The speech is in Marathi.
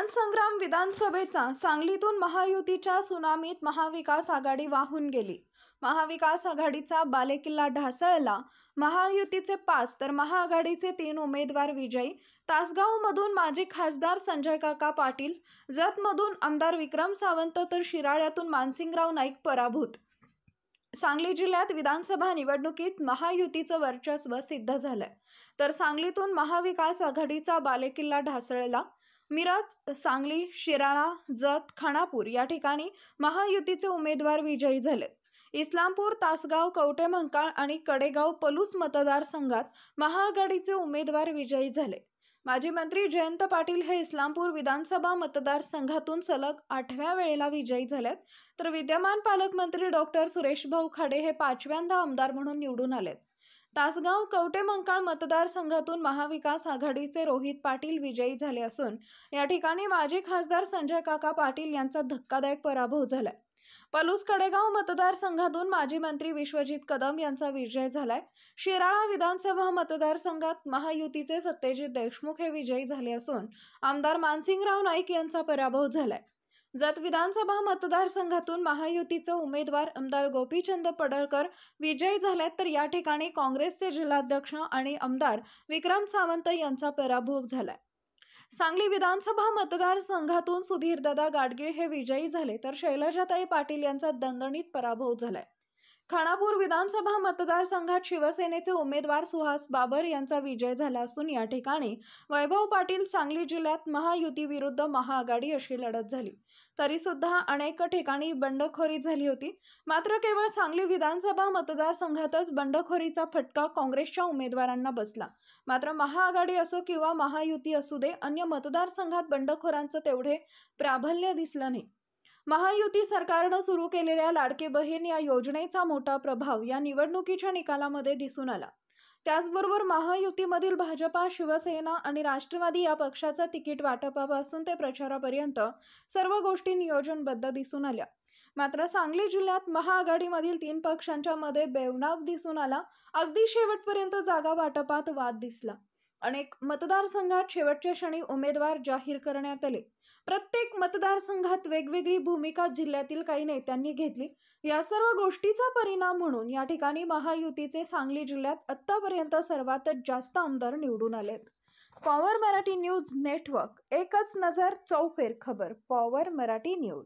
संग्राम विधानसभेचा सांगलीतून महायुतीच्या सुनामीत महाविकास आघाडी वाहून गेली। महाविकास आघाडीचा बालेकिल्ला ढासळला। महायुतीचे 5 तर महाआघाडीचे 3 उमेदवार विजयी। तासगावमधून माजी खासदार संजय काका पाटील, जतमधून आमदार विक्रम सावंत तर शिराळ्यातून मानसिंगराव नाईक पराभूत। सांगली जिल्ह्यात विधानसभा निवडणुकीत महायुतीचं वर्चस्व सिद्ध झालंय, तर सांगलीतून महाविकास आघाडीचा बालेकिल्ला ढासळला। मिरज, सांगली, शिराळा, जत, खानापूर या ठिकाणी महायुतीचे उमेदवार विजयी झाले। इस्लामपूर, तासगाव, कवठेमहांकाळ आणि कडेगाव पलूस मतदारसंघात महाआघाडीचे उमेदवार विजयी झाले। माजी मंत्री जयंत पाटील हे इस्लामपूर विधानसभा मतदारसंघातून सलग 8व्या वेळेला विजयी झालेत, तर विद्यमान पालकमंत्री डॉक्टर सुरेशभाऊ खाडे हे 5व्यांदा आमदार म्हणून निवडून आलेत। तासगाव, कवठेमहांकाळ मतदारसंघातून महाविकास आघाडीचे रोहित पाटील विजयी झाले असून या ठिकाणी माजी खासदार संजय काका पाटील यांचा धक्कादायक पराभव झालाय। पलूस कडेगाव मतदारसंघातून माजी मंत्री विश्वजित कदम यांचा विजय झालाय। शिराळा विधानसभा मतदारसंघात महायुतीचे सत्यजित देशमुख हे विजयी झाले असून आमदार मानसिंगराव नाईक यांचा पराभव झालाय। जत विधानसभा मतदारसंघातून महायुतीचे उमेदवार आमदार गोपीचंद पडळकर विजयी झालेत, तर या ठिकाणी काँग्रेसचे जिल्हाध्यक्ष आणि आमदार विक्रम सावंत यांचा पराभव झालाय। सांगली विधानसभा मतदारसंघातून सुधीरदादा गाडगीळ हे विजयी झाले, तर शैलजाताई पाटील यांचा दणदणीत पराभव झालाय। खानापूर विधानसभा मतदारसंघात शिवसेनेचे उमेदवार सुहास बाबर यांचा विजय झाला असून या ठिकाणी वैभव पाटील सांगली जिल्ह्यात महायुती विरुद्ध महाआघाडी अशी लढत झाली। तरी सुद्धा अनेक ठिकाणी बंडखोरी झाली होती, मात्र केवळ सांगली विधानसभा मतदारसंघातच बंडखोरीचा फटका काँग्रेसच्या उमेदवारांना बसला। मात्र महाआघाडी असो किंवा महायुती असू दे, अन्य मतदारसंघात बंडखोरांचं तेवढे प्राबल्य दिसलं नाही। महायुती सरकारनं सुरू केलेल्या लाडके बहीण या योजनेचा मोठा प्रभाव या निवडणुकीच्या निकालामध्ये दिसून आला। त्याचबरोबर महायुतीमधील भाजपा, शिवसेना आणि राष्ट्रवादी या पक्षाचा तिकीट वाटपापासून ते प्रचारापर्यंत सर्व गोष्टी नियोजनबद्ध दिसून आल्या। मात्र सांगली जिल्ह्यात महाआघाडीमधील 3 पक्षांच्या मध्ये बेवनाव दिसून आला। अगदी शेवटपर्यंत जागा वाटपात वाद दिसला। अनेक मतदारसंघात शेवटच्या क्षणी उमेदवार जाहीर करण्यात आले। प्रत्येक मतदारसंघात वेगवेगळी भूमिका जिल्ह्यातील काही नेत्यांनी घेतली। या सर्व गोष्टीचा परिणाम म्हणून या ठिकाणी महायुतीचे सांगली जिल्ह्यात आतापर्यंत सर्वात जास्त आमदार निवडून आलेत। पॉवर मराठी न्यूज नेटवर्क, एकच नजर चौफेर खबर। Power Marathi news.